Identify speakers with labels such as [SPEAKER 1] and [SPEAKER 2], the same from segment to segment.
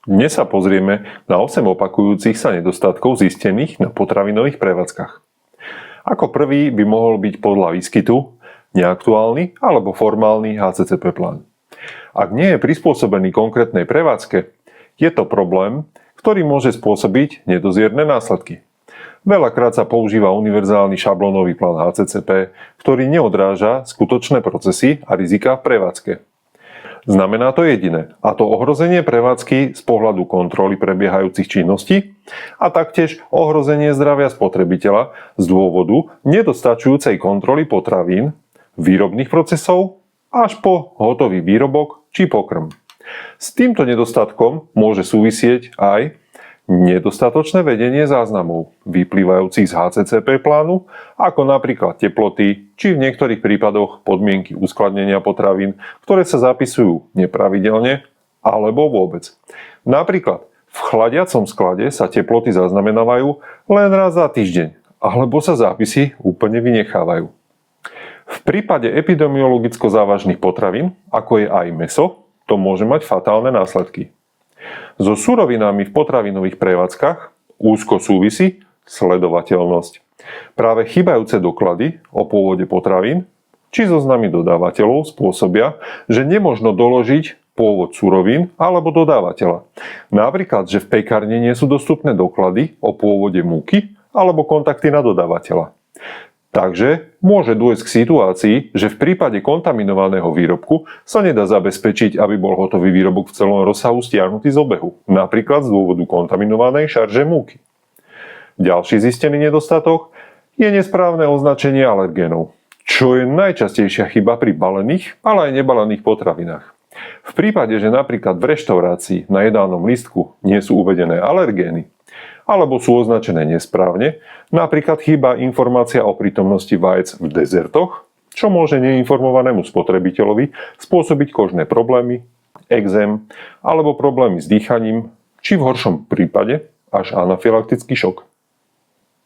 [SPEAKER 1] Dnes sa pozrieme na 8 opakujúcich sa nedostatkov zistených na potravinových prevádzkach. Ako prvý by mohol byť podľa výskytu neaktuálny alebo formálny HACCP plán. Ak nie je prispôsobený konkrétnej prevádzke, je to problém, ktorý môže spôsobiť nedozierne následky. Veľakrát sa používa univerzálny šablónový plán HACCP, ktorý neodráža skutočné procesy a rizika v prevádzke. Znamená to jediné, a to ohrozenie prevádzky z pohľadu kontroly prebiehajúcich činností a taktiež ohrozenie zdravia spotrebiteľa z dôvodu nedostačujúcej kontroly potravín, výrobných procesov až po hotový výrobok či pokrm. S týmto nedostatkom môže súvisieť aj nedostatočné vedenie záznamov vyplývajúcich z HACCP plánu, ako napríklad teploty, či v niektorých prípadoch podmienky uskladnenia potravín, ktoré sa zapisujú nepravidelne alebo vôbec. Napríklad v chladiacom sklade sa teploty zaznamenávajú len raz za týždeň, alebo sa zápisy úplne vynechávajú. V prípade epidemiologicko závažných potravín, ako je aj mäso, to môže mať fatálne následky. So surovinami v potravinových prevádzkach úzko súvisí sledovateľnosť. Práve chýbajúce doklady o pôvode potravín či zoznamy dodávateľov spôsobia, že nemožno doložiť pôvod surovín alebo dodávateľa. Napríklad, že v pekárni nie sú dostupné doklady o pôvode múky alebo kontakty na dodávateľa. Takže môže dôjsť k situácii, že v prípade kontaminovaného výrobku sa nedá zabezpečiť, aby bol hotový výrobok v celom rozsahu stiahnutý z obehu, napríklad z dôvodu kontaminovanej šarže múky. Ďalší zistený nedostatok je nesprávne označenie alergénov, čo je najčastejšia chyba pri balených, ale aj nebalených potravinách. V prípade, že napríklad v reštaurácii na jedálnom lístku nie sú uvedené alergény, alebo sú označené nesprávne, napríklad chýba informácia o prítomnosti vajec v dezertoch, čo môže neinformovanému spotrebiteľovi spôsobiť kožné problémy, ekzém alebo problémy s dýchaním, či v horšom prípade až anafylaktický šok.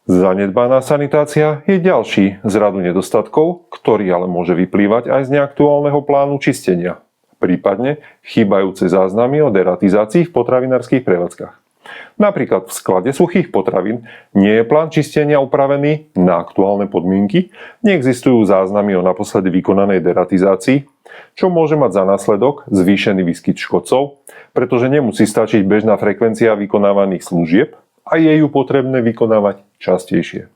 [SPEAKER 1] Zanedbaná sanitácia je ďalší z radu nedostatkov, ktorý ale môže vyplývať aj z neaktuálneho plánu čistenia, prípadne chýbajúce záznamy o deratizácii v potravinárskych prevádzkach. Napríklad v sklade suchých potravín nie je plán čistenia upravený na aktuálne podmienky, neexistujú záznamy o naposledy vykonanej deratizácii, čo môže mať za následok zvýšený výskyt škodcov, pretože nemusí stačiť bežná frekvencia vykonávaných služieb a je ju potrebné vykonávať častejšie.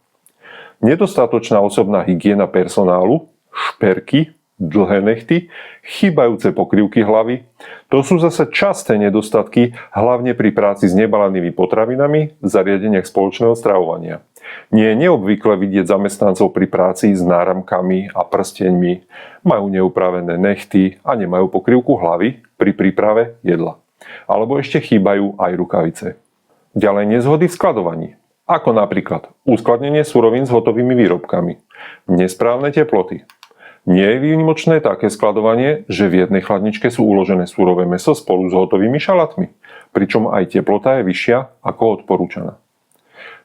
[SPEAKER 1] Nedostatočná osobná hygiena personálu, šperky, dlhé nechty, chýbajúce pokrývky hlavy. To sú zase časté nedostatky, hlavne pri práci s nebalenými potravinami v zariadeniach spoločného stravovania. Nie je neobvykle vidieť zamestnancov pri práci s náramkami a prsteňmi, majú neupravené nechty a nemajú pokrývku hlavy pri príprave jedla. Alebo ešte chýbajú aj rukavice. Ďalej nezhody v skladovaní, ako napríklad uskladnenie surovín s hotovými výrobkami, nesprávne teploty. Nie je výnimočné také skladovanie, že v jednej chladničke sú uložené surové mäso spolu s hotovými šalátmi, pričom aj teplota je vyššia ako odporúčaná.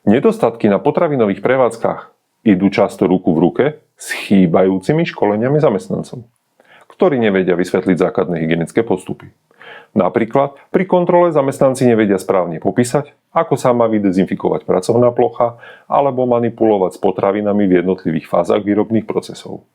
[SPEAKER 1] Nedostatky na potravinových prevádzkach idú často ruku v ruke s chýbajúcimi školeniami zamestnancov, ktorí nevedia vysvetliť základné hygienické postupy. Napríklad pri kontrole zamestnanci nevedia správne popísať, ako sa má vydezinfikovať pracovná plocha alebo manipulovať s potravinami v jednotlivých fázach výrobných procesov.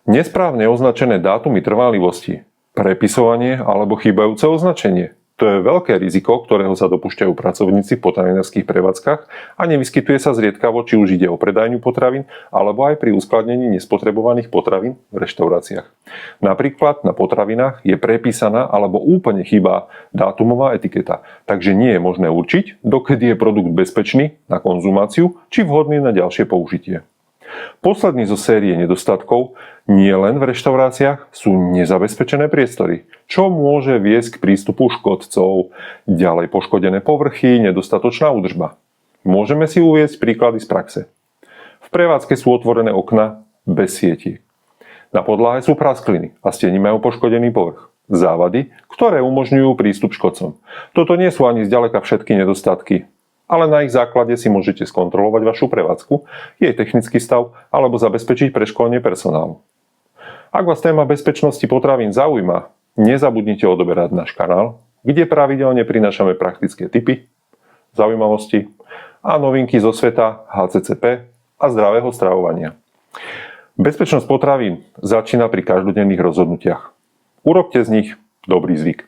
[SPEAKER 1] Nesprávne označené dátumy trvanlivosti, prepisovanie alebo chýbajúce označenie. To je veľké riziko, ktorého sa dopúšťajú pracovníci v potravinárskych prevádzkach a nevyskytuje sa zriedkavo, či už ide o predajňu potravín alebo aj pri uskladnení nespotrebovaných potravín v reštauráciách. Napríklad na potravinách je prepísaná alebo úplne chýba dátumová etiketa, takže nie je možné určiť, dokedy je produkt bezpečný na konzumáciu či vhodný na ďalšie použitie. Posledný zo série nedostatkov nie len v reštauráciách sú nezabezpečené priestory, čo môže viesť k prístupu škodcov, ďalej poškodené povrchy, nedostatočná údržba. Môžeme si uviesť príklady z praxe. V prevádzke sú otvorené okná bez sieti. Na podlahe sú praskliny a steny majú poškodený povrch. Závady, ktoré umožňujú prístup škodcom. Toto nie sú ani zďaleka všetky nedostatky, ale na ich základe si môžete skontrolovať vašu prevádzku, jej technický stav alebo zabezpečiť preškolenie personálu. Ak vás téma bezpečnosti potravín zaujíma, nezabudnite odoberať náš kanál, kde pravidelne prinášame praktické tipy, zaujímavosti a novinky zo sveta HCCP a zdravého stravovania. Bezpečnosť potravín začína pri každodenných rozhodnutiach. Urobte z nich dobrý zvyk.